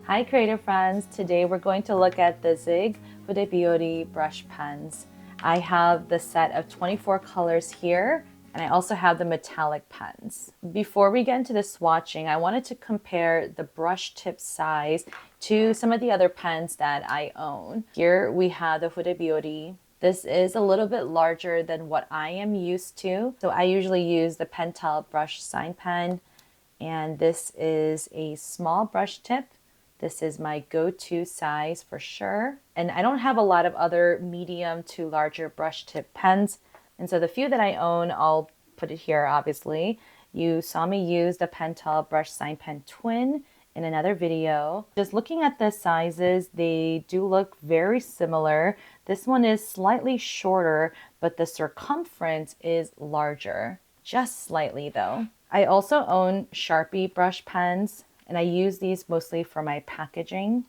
Hi creative friends, today we're going to look at the Swatching Fudebiyori brush pens. I have the set of 24 colors here, and I also have the metallic pens. Before we get into the swatching, I wanted to compare the brush tip size to some of the other pens that I own. Here we have the Fudebiyori. This is a little bit larger than what I am used to. So I usually use the Pentel brush sign pen, and this is a small brush tip. This is my go-to size for sure. And I don't have a lot of other medium to larger brush tip pens. And so the few that I own, I'll put it here, obviously. You saw me use the Pentel brush sign pen twin in another video. Just looking at the sizes, they do look very similar. This one is slightly shorter, but the circumference is larger. Just slightly though. I also own Sharpie brush pens, and I use these mostly for my packaging.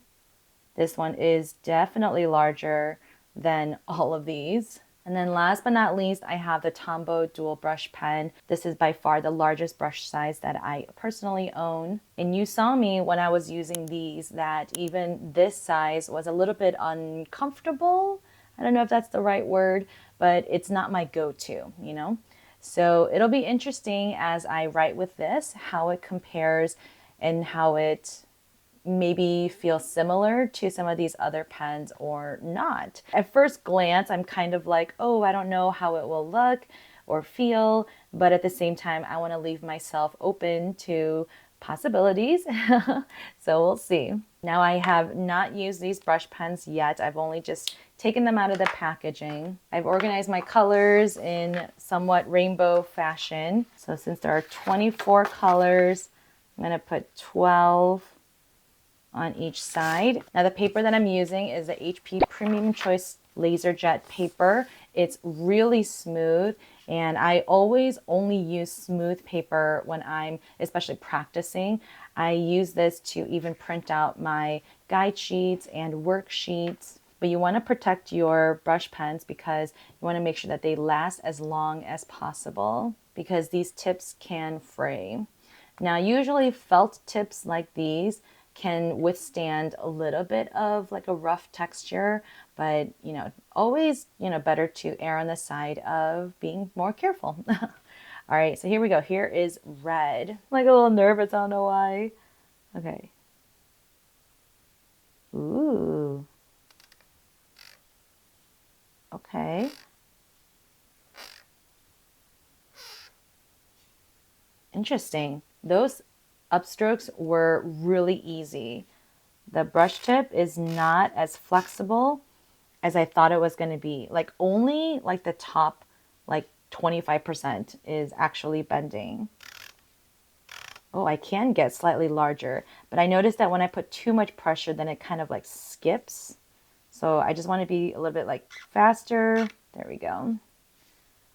This one is definitely larger than all of these. And then last but not least, I have the Tombow dual brush pen. This is by far the largest brush size that I personally own. And you saw me when I was using these that even this size was a little bit uncomfortable. I don't know if that's the right word, but it's not my go-to, you know? So it'll be interesting as I write with this, how it compares and how it maybe feels similar to some of these other pens or not. At first glance, I'm kind of like, oh, I don't know how it will look or feel, but at the same time, I want to leave myself open to possibilities. So we'll see. Now I have not used these brush pens yet. I've only just taken them out of the packaging. I've organized my colors in somewhat rainbow fashion. So since there are 24 colors, I'm going to put 12 on each side. Now the paper that I'm using is the HP Premium Choice Laser Jet paper. It's really smooth, and I always only use smooth paper when I'm especially practicing. I use this to even print out my guide sheets and worksheets. But you want to protect your brush pens because you want to make sure that they last as long as possible, because these tips can fray. Now, usually felt tips like these can withstand a little bit of like a rough texture, but always, better to err on the side of being more careful. All right, so here we go. Here is red. I'm like a little nervous, I don't know why. Okay. Ooh. Okay. Interesting. Those upstrokes were really easy. The brush tip is not as flexible as I thought it was going to be. Like only like the top like 25% is actually bending. Oh, I can get slightly larger, but I noticed that when I put too much pressure, then it kind of like skips. So I just want to be a little bit like faster. There we go.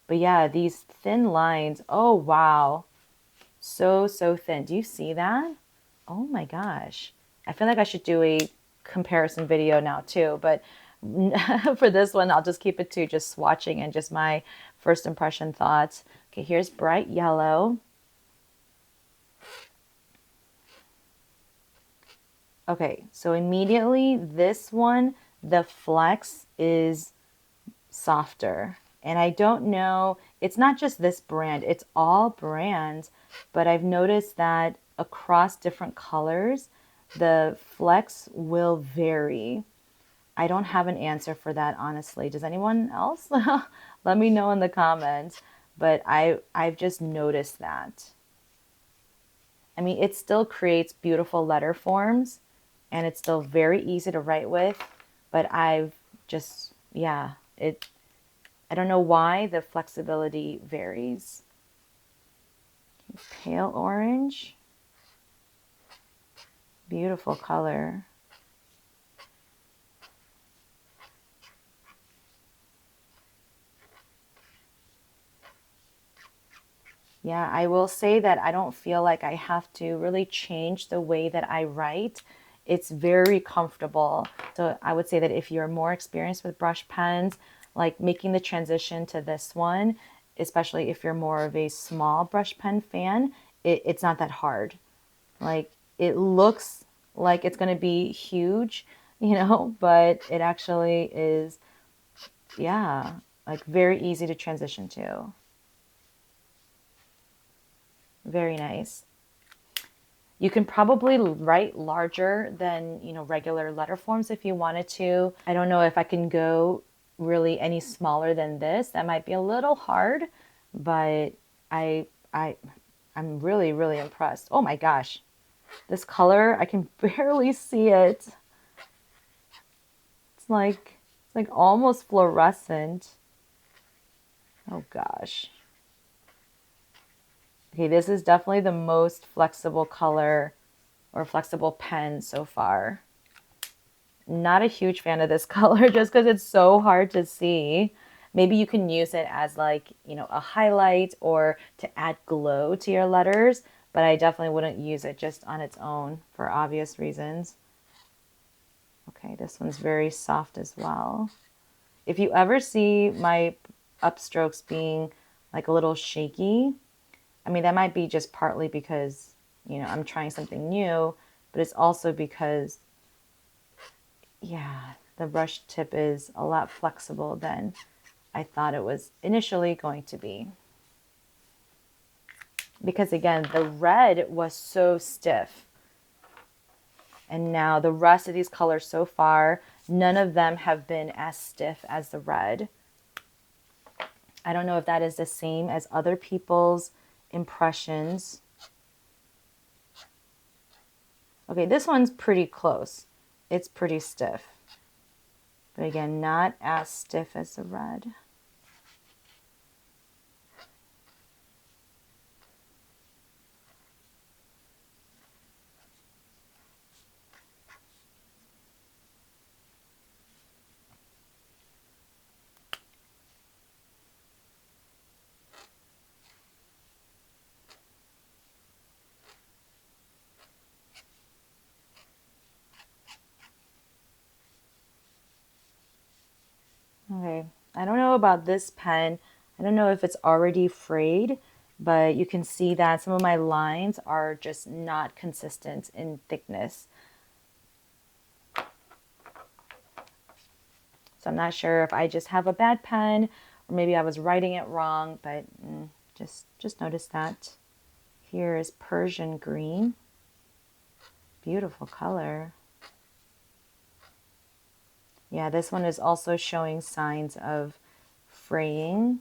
But yeah, these thin lines, oh wow. So thin. Do you see that? Oh my gosh. I feel like I should do a comparison video now too, but for this one, I'll just keep it to just swatching and just my first impression thoughts. Okay, here's bright yellow. Okay, so immediately this one, the flex is softer. And I don't know, it's not just this brand, it's all brands, but I've noticed that across different colors, the flex will vary. I don't have an answer for that, honestly. Does anyone else? Let me know in the comments, but I've just noticed that. I mean, it still creates beautiful letter forms, and it's still very easy to write with, but I've just, yeah, I don't know why the flexibility varies. Pale orange. Beautiful color. Yeah, I will say that I don't feel like I have to really change the way that I write. It's very comfortable. So I would say that if you're more experienced with brush pens, like making the transition to this one, especially if you're more of a small brush pen fan, it's not that hard. Like it looks like it's going to be huge, you know, but it actually is, yeah, like very easy to transition to. Very nice. You can probably write larger than, you know, regular letter forms if you wanted to. I don't know if I can go really any smaller than this. That might be a little hard, but I I I'm really, really impressed. Oh my gosh. This color, I can barely see it. It's like almost fluorescent. Oh gosh. Okay, this is definitely the most flexible color or flexible pen so far. Not a huge fan of this color just because it's so hard to see. Maybe you can use it as like, you know, a highlight or to add glow to your letters, but I definitely wouldn't use it just on its own for obvious reasons. Okay, this one's very soft as well. If you ever see my upstrokes being like a little shaky, I mean, that might be just partly because, you know, I'm trying something new, but it's also because, yeah, the brush tip is a lot flexible than I thought it was initially going to be. Because again, the red was so stiff. And now the rest of these colors so far, none of them have been as stiff as the red. I don't know if that is the same as other people's impressions. Okay, this one's pretty close. It's pretty stiff. But again, not as stiff as the red. Okay, I don't know about this pen. I don't know if it's already frayed, but you can see that some of my lines are just not consistent in thickness. So I'm not sure if I just have a bad pen or maybe I was writing it wrong, but just notice that. Here is Persian green. Beautiful color. Yeah, this one is also showing signs of fraying.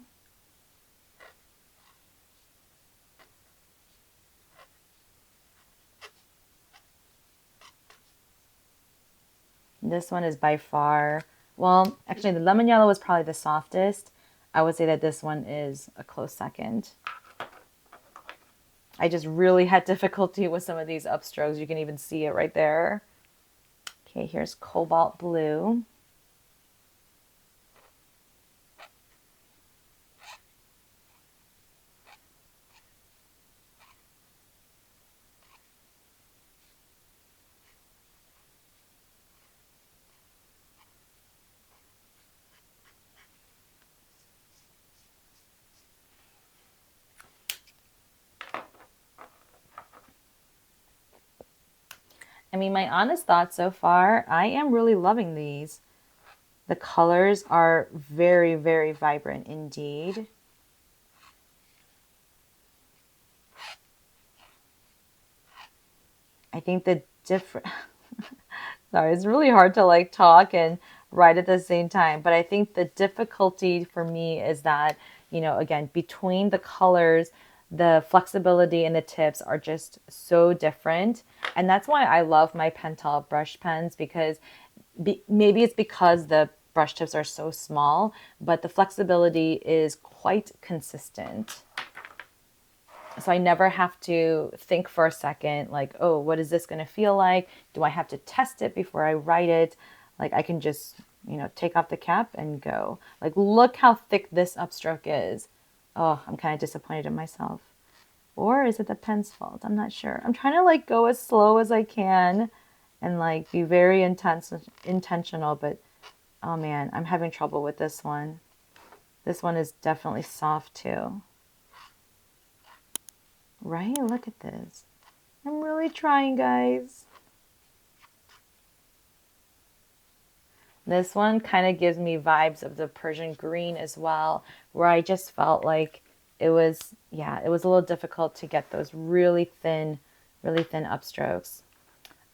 This one is by far, well, actually the lemon yellow was probably the softest. I would say that this one is a close second. I just really had difficulty with some of these upstrokes. You can even see it right there. Okay, here's cobalt blue. I mean, my honest thoughts so far, I am really loving these. The colors are very, very vibrant indeed. I think the different, sorry, it's really hard to like talk and write at the same time, but I think the difficulty for me is that, you know, again, between the colors, the flexibility and the tips are just so different. And that's why I love my Pentel brush pens because maybe it's because the brush tips are so small, but the flexibility is quite consistent. So I never have to think for a second, like, oh, what is this going to feel like? Do I have to test it before I write it? Like I can just, you know, take off the cap and go. Like, look how thick this upstroke is. Oh, I'm kind of disappointed in myself. Or is it the pen's fault? I'm not sure. I'm trying to like go as slow as I can and like be very intentional, but oh man, I'm having trouble with this one. This one is definitely soft too. Right? Look at this. I'm really trying, guys. This one kind of gives me vibes of the Persian green as well, where I just felt like it was, yeah, it was a little difficult to get those really thin upstrokes.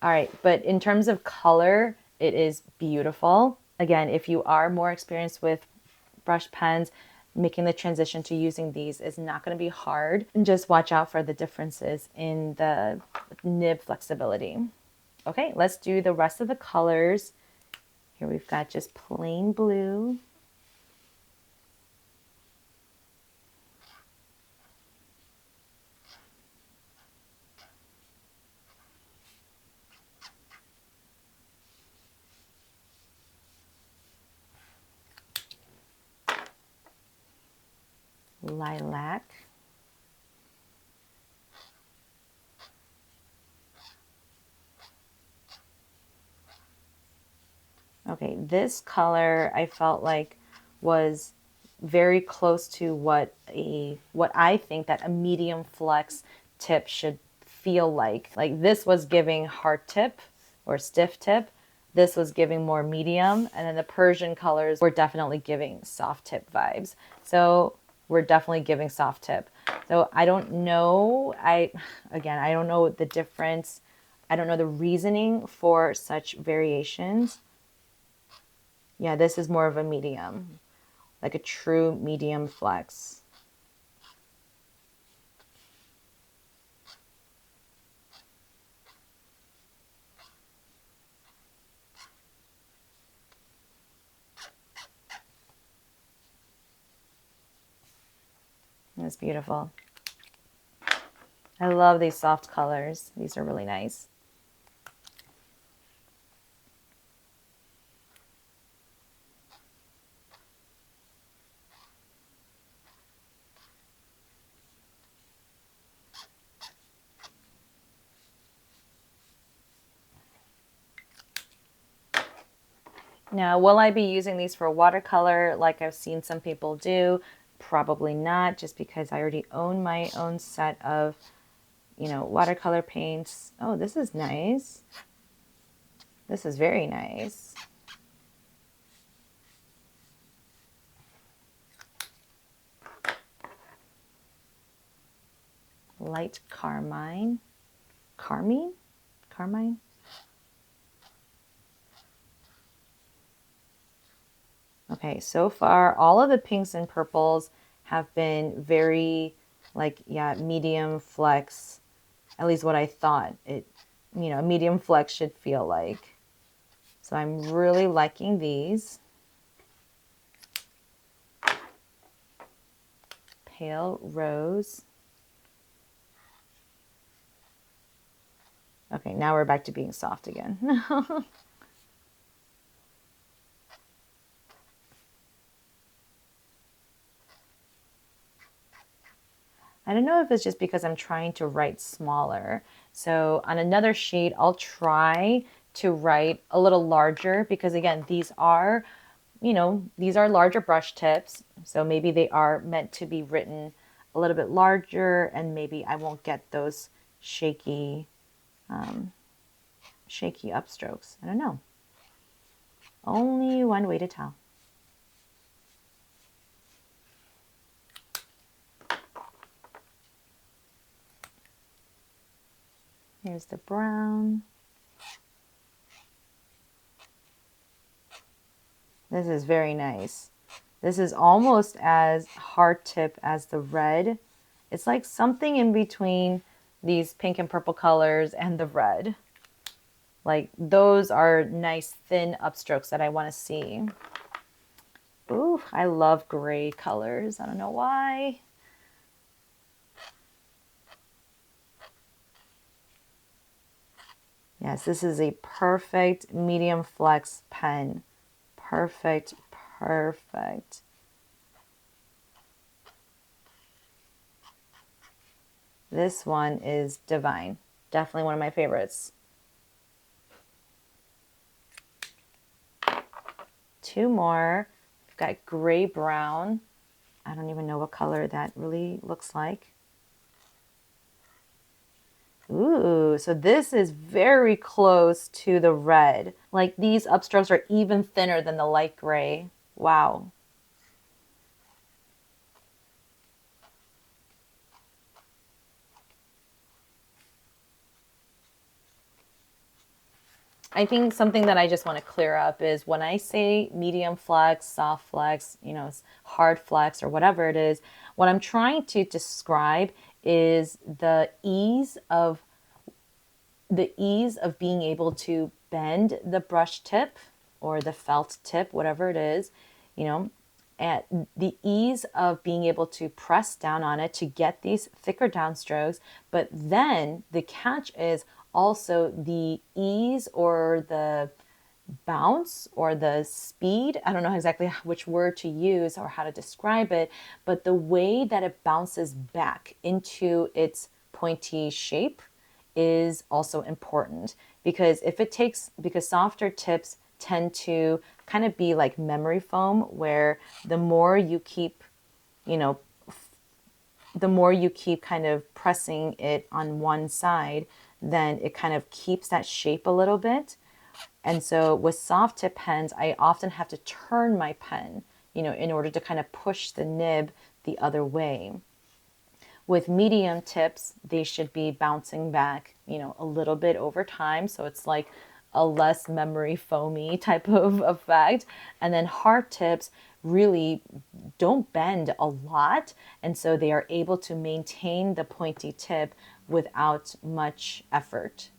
All right, but in terms of color, it is beautiful. Again, if you are more experienced with brush pens, making the transition to using these is not going to be hard. And just watch out for the differences in the nib flexibility. Okay, let's do the rest of the colors. Here we've got just plain blue. Lilac. Okay, this color I felt like was very close to what I think that a medium flex tip should feel like. Like this was giving hard tip or stiff tip. This was giving more medium, and then the Persian colors were definitely giving soft tip vibes. So we're definitely giving soft tip. So I don't know. I don't know the difference. I don't know the reasoning for such variations. Yeah, this is more of a medium, like a true medium flex. It's beautiful. I love these soft colors. These are really nice. Now, will I be using these for watercolor like I've seen some people do? Probably not, just because I already own my own set of, watercolor paints. Oh, this is nice. This is very nice. Light carmine. Carmine? Carmine? Okay, so far all of the pinks and purples have been very medium flex, at least what I thought a medium flex should feel like. So I'm really liking these. Pale rose. Okay, now we're back to being soft again. I don't know if it's just because I'm trying to write smaller. So on another sheet, I'll try to write a little larger because again, these are larger brush tips. So maybe they are meant to be written a little bit larger and maybe I won't get those shaky upstrokes. I don't know. Only one way to tell. Here's the brown. This is very nice. This is almost as hard tip as the red. It's like something in between these pink and purple colors and the red. Like those are nice thin upstrokes that I want to see. Ooh, I love gray colors. I don't know why. Yes, this is a perfect medium flex pen. Perfect, perfect. This one is divine. Definitely one of my favorites. Two more. We've got gray brown. I don't even know what color that really looks like. Ooh, so this is very close to the red. Like these upstrokes are even thinner than the light gray. Wow. I think something that I just want to clear up is when I say medium flex, soft flex, hard flex, or whatever it is, what I'm trying to describe is the ease of being able to bend the brush tip or the felt tip, whatever it is, you know, at the ease of being able to press down on it to get these thicker downstrokes. But then the catch is also the ease or the bounce or the speed. I don't know exactly which word to use or how to describe it, but the way that it bounces back into its pointy shape is also important, because softer tips tend to kind of be like memory foam, where the more you keep, you know, the more you keep kind of pressing it on one side, then it kind of keeps that shape a little bit. And so with soft tip pens, I often have to turn my pen, in order to kind of push the nib the other way. With medium tips, they should be bouncing back, a little bit over time. So it's like a less memory foamy type of effect. And then hard tips really don't bend a lot. And so they are able to maintain the pointy tip without much effort.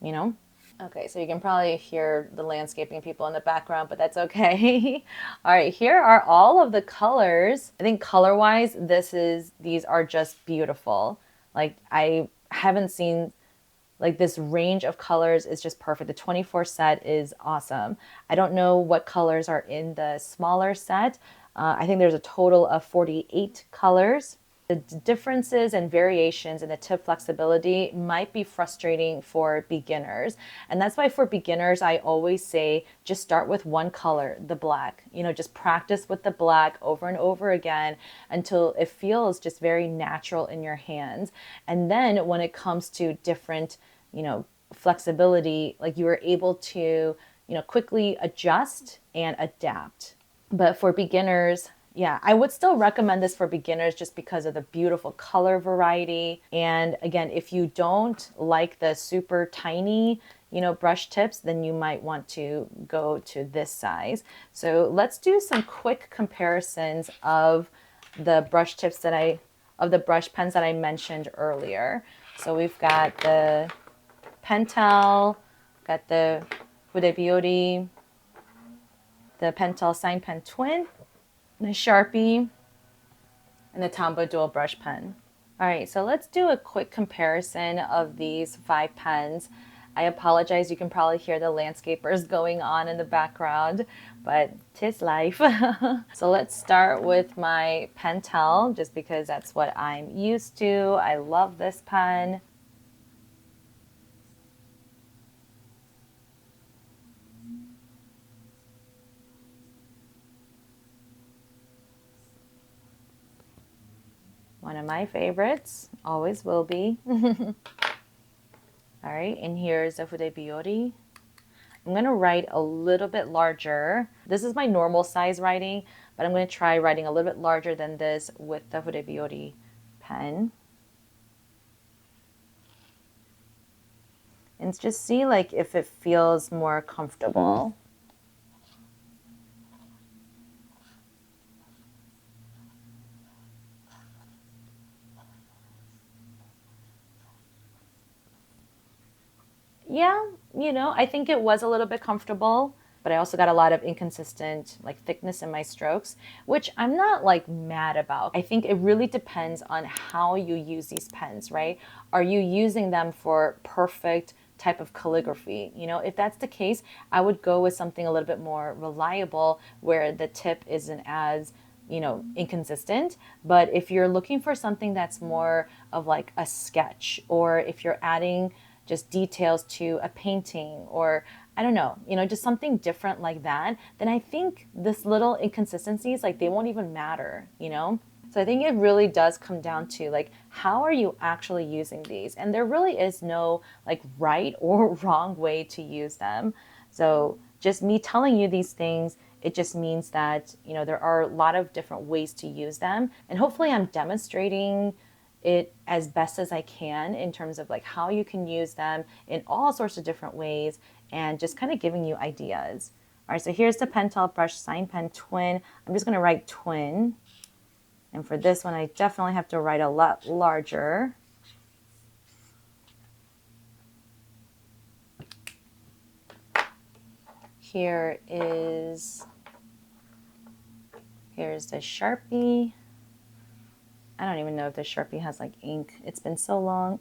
Okay, so you can probably hear the landscaping people in the background, but that's okay. All right, here are all of the colors. I think color-wise, these are just beautiful. Like I haven't seen like this range of colors is just perfect. The 24 set is awesome. I don't know what colors are in the smaller set. I think there's a total of 48 colors. The differences and variations in the tip flexibility might be frustrating for beginners. And that's why for beginners, I always say just start with one color, the black. Just practice with the black over and over again until it feels just very natural in your hands. And then when it comes to different, flexibility, like you are able to, quickly adjust and adapt. But for beginners, yeah, I would still recommend this for beginners just because of the beautiful color variety. And again, if you don't like the super tiny, brush tips, then you might want to go to this size. So let's do some quick comparisons of the brush pens that I mentioned earlier. So we've got the Pentel, got the Fudebiyori, the Pentel Sign Pen Twin, the Sharpie, and the Tombow Dual Brush Pen. All right, so let's do a quick comparison of these 5 pens. I apologize, you can probably hear the landscapers going on in the background, but 'tis life. So let's start with my Pentel, just because that's what I'm used to. I love this pen. One of my favorites, always will be. All right, and here's the Fudebiyori. I'm going to write a little bit larger. This is my normal size writing, but I'm going to try writing a little bit larger than this with the Fudebiyori pen. And just see like if it feels more comfortable. Yeah, I think it was a little bit comfortable, but I also got a lot of inconsistent like thickness in my strokes, which I'm not like mad about. I think it really depends on how you use these pens, right? Are you using them for perfect type of calligraphy? If that's the case, I would go with something a little bit more reliable where the tip isn't as inconsistent. But if you're looking for something that's more of like a sketch, or if you're adding just details to a painting, or I don't know, just something different like that, then I think this little inconsistencies, like they won't even matter. So I think it really does come down to like, how are you actually using these? And there really is no like right or wrong way to use them. So just me telling you these things, it just means that, you know, there are a lot of different ways to use them. And hopefully I'm demonstrating it as best as I can in terms of like how you can use them in all sorts of different ways and just kind of giving you ideas. All right, so here's the Pentel brush sign pen twin. I'm just going to write twin. And for this one, I definitely have to write a lot larger. Here's the Sharpie. I don't even know if the Sharpie has like ink. It's been so long.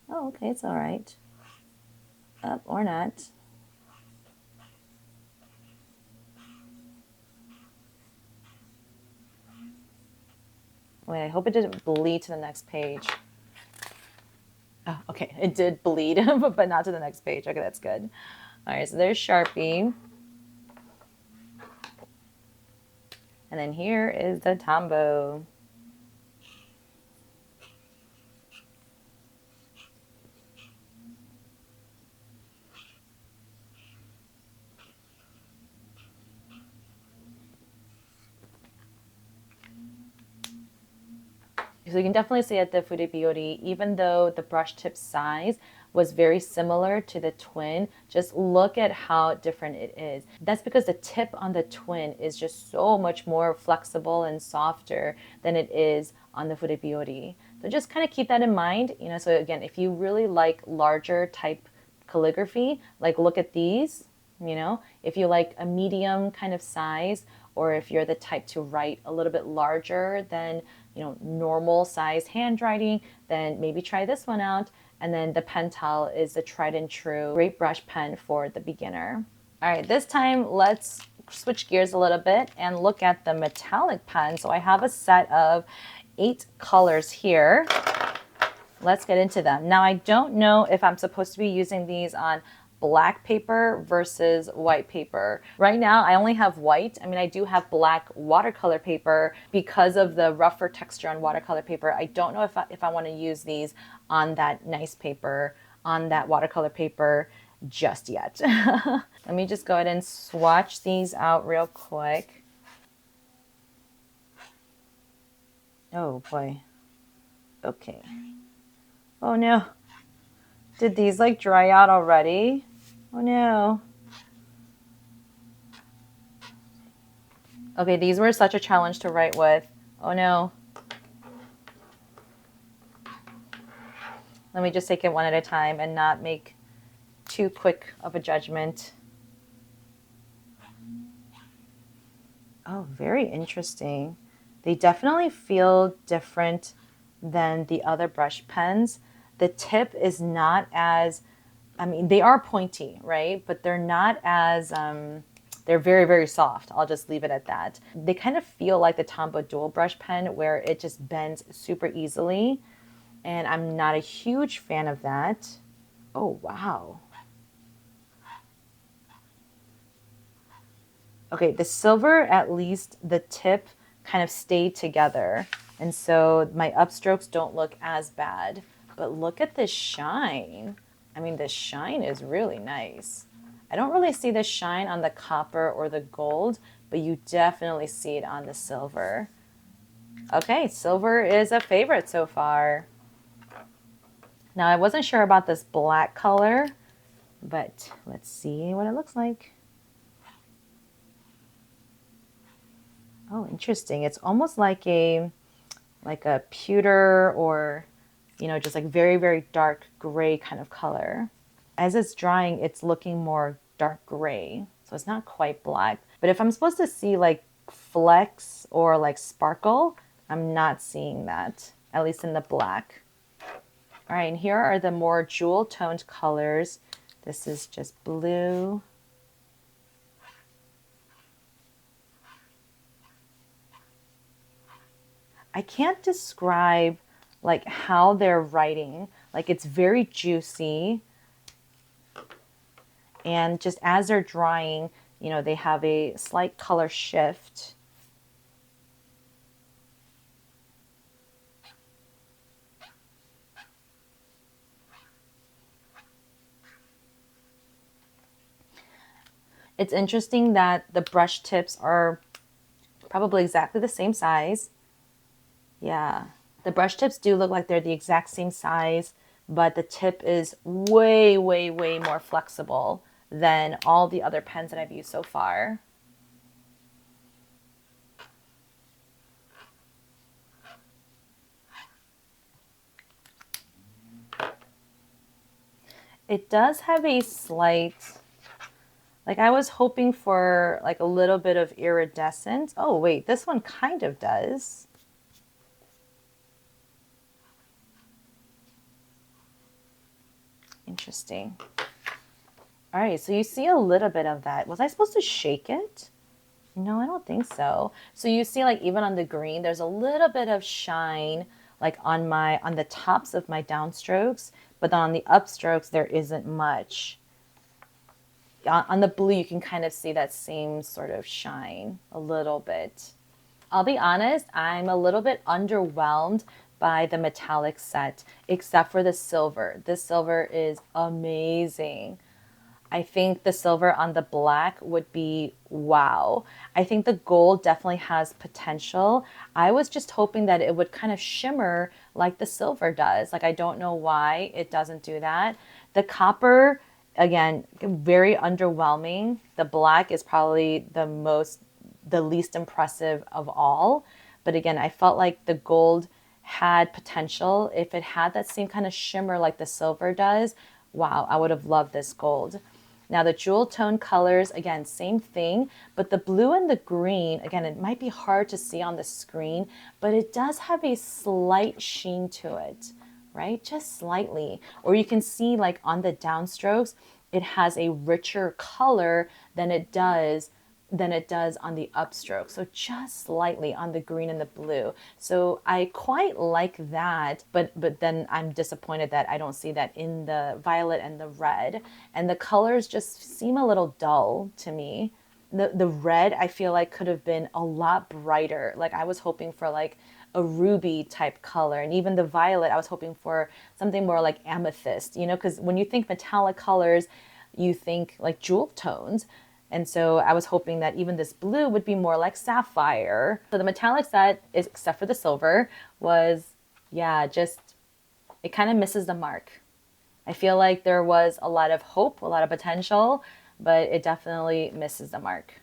Oh, okay, it's all right. Up or not. Wait, I hope it didn't bleed to the next page. Oh, okay, it did bleed, but not to the next page. Okay, that's good. All right, so there's Sharpie. And then here is the Tombow. So you can definitely see at the Fudebiyori, even though the brush tip size was very similar to the twin, just look at how different it is. That's because the tip on the twin is just so much more flexible and softer than it is on the Fudebiyori. So just kind of keep that in mind. You know, so again, if you really like larger type calligraphy, like look at these. You know, if you like a medium kind of size, or if you're the type to write a little bit larger than, you know, normal size handwriting, then maybe try this one out. And then the Pentel is the tried and true great brush pen for the beginner. All right, this time let's switch gears a little bit and look at the metallic pen. So I have a set of 8 colors here. Let's get into them. Now, I don't know if I'm supposed to be using these on black paper versus white paper. Right now, I only have white. I mean, I do have black watercolor paper because of the rougher texture on watercolor paper. I don't know if I want to use these on that nice paper, on that watercolor paper just yet. Let me just go ahead and swatch these out real quick. Oh boy. Okay. Oh no. Did these like dry out already? Oh no. Okay, these were such a challenge to write with. Oh no. Let me just take it one at a time and not make too quick of a judgment. Oh, very interesting. They definitely feel different than the other brush pens. The tip is not as, I mean, they are pointy, right? But they're not as, they're very, very soft. I'll just leave it at that. They kind of feel like the Tombow dual brush pen where it just bends super easily. And I'm not a huge fan of that. Oh, wow. Okay, the silver, at least the tip kind of stayed together. And so my upstrokes don't look as bad. But look at this shine. I mean, the shine is really nice. I don't really see the shine on the copper or the gold, but you definitely see it on the silver. Okay, silver is a favorite so far. Now, I wasn't sure about this black color, but let's see what it looks like. Oh, interesting. It's almost like a pewter or, you know, just like very, very dark gray kind of color. As it's drying, it's looking more dark gray. So it's not quite black. But if I'm supposed to see like flecks or like sparkle, I'm not seeing that, at least in the black. All right, and here are the more jewel toned colors. This is just blue. I can't describe like how they're writing. Like it's very juicy. And just as they're drying, you know, they have a slight color shift. It's interesting that the brush tips are probably exactly the same size. Yeah, the brush tips do look like they're the exact same size, but the tip is way, way, way more flexible than all the other pens that I've used so far. It does have a slight, like I was hoping for like a little bit of iridescence. Oh wait, this one kind of does. Interesting. All right, so you see a little bit of that. Was I supposed to shake it? No, I don't think so. So you see like even on the green, there's a little bit of shine like on the tops of my downstrokes, but then on the upstrokes, there isn't much. On the blue, you can kind of see that same sort of shine a little bit. I'll be honest, I'm a little bit underwhelmed by the metallic set, except for the silver. This silver is amazing. I think the silver on the black would be wow. I think the gold definitely has potential. I was just hoping that it would kind of shimmer like the silver does. Like I don't know why it doesn't do that. The copper, again, very underwhelming. The black is probably the least impressive of all. But again, I felt like the gold had potential. If it had that same kind of shimmer like the silver does, wow, I would have loved this gold. Now the jewel tone colors, again, same thing, but the blue and the green, again, it might be hard to see on the screen, but it does have a slight sheen to it, right? Just slightly. Or you can see like on the downstrokes, it has a richer color than it does on the upstroke. So just slightly on the green and the blue. So I quite like that, but then I'm disappointed that I don't see that in the violet and the red. And the colors just seem a little dull to me. The red I feel like could have been a lot brighter. Like I was hoping for like a ruby type color, and even the violet I was hoping for something more like amethyst, you know, because when you think metallic colors, you think like jewel tones. And so I was hoping that even this blue would be more like sapphire. So the metallic set, except for the silver, was, yeah, just, it kind of misses the mark. I feel like there was a lot of hope, a lot of potential, but it definitely misses the mark.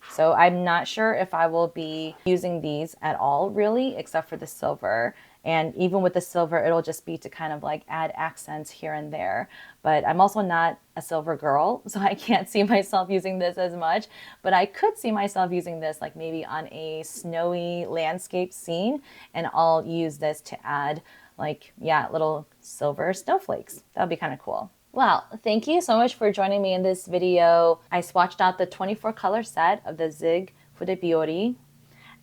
So I'm not sure if I will be using these at all, really, except for the silver. And even with the silver, it'll just be to kind of like add accents here and there. But I'm also not a silver girl, so I can't see myself using this as much. But I could see myself using this like maybe on a snowy landscape scene, and I'll use this to add like, yeah, little silver snowflakes. That would be kind of cool. Well, thank you so much for joining me in this video. I swatched out the 24 color set of the Zig Fudebiyori,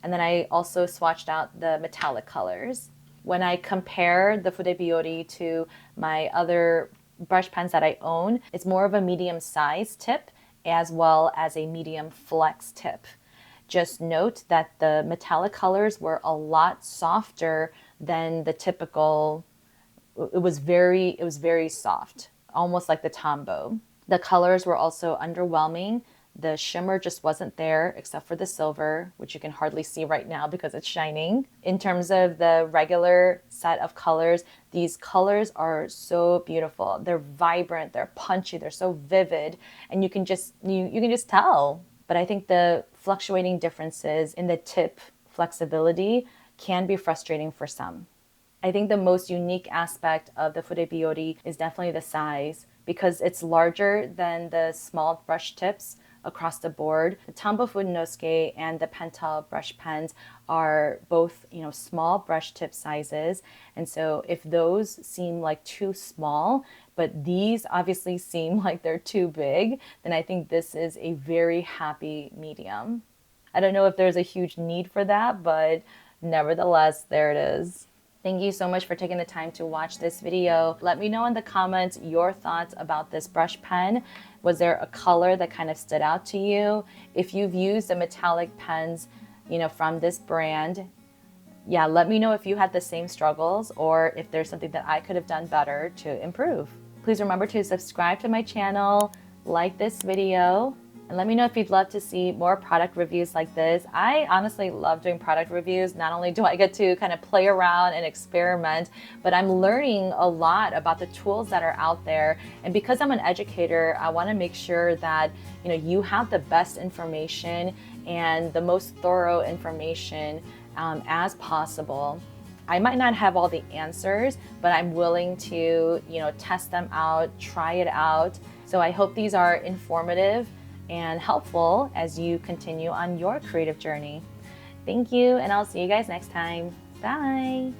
and then I also swatched out the metallic colors. When I compare the Fudebiyori to my other brush pens that I own, it's more of a medium size tip as well as a medium flex tip. Just note that the metallic colors were a lot softer than the typical. It was very soft, almost like the Tombow. The colors were also underwhelming. The shimmer just wasn't there except for the silver, which you can hardly see right now because it's shining. In terms of the regular set of colors, these colors are so beautiful. They're vibrant, they're punchy, they're so vivid, and you can just tell. But I think the fluctuating differences in the tip flexibility can be frustrating for some. I think the most unique aspect of the Fudebiyori is definitely the size, because it's larger than the small brush tips across the board. The Tombow Fudenosuke and the Pentel brush pens are both, small brush tip sizes. And so if those seem like too small, but these obviously seem like they're too big, then I think this is a very happy medium. I don't know if there's a huge need for that, but nevertheless, there it is. Thank you so much for taking the time to watch this video. Let me know in the comments your thoughts about this brush pen. Was there a color that kind of stood out to you? If you've used the metallic pens, from this brand, yeah, let me know if you had the same struggles or if there's something that I could have done better to improve. Please remember to subscribe to my channel, like this video, And let me know if you'd love to see more product reviews like this. I honestly love doing product reviews. Not only do I get to kind of play around and experiment, but I'm learning a lot about the tools that are out there. And because I'm an educator, I want to make sure that you have the best information and the most thorough information as possible. I might not have all the answers, but I'm willing to test them out, try it out. So I hope these are informative and helpful as you continue on your creative journey. Thank you, and I'll see you guys next time. Bye.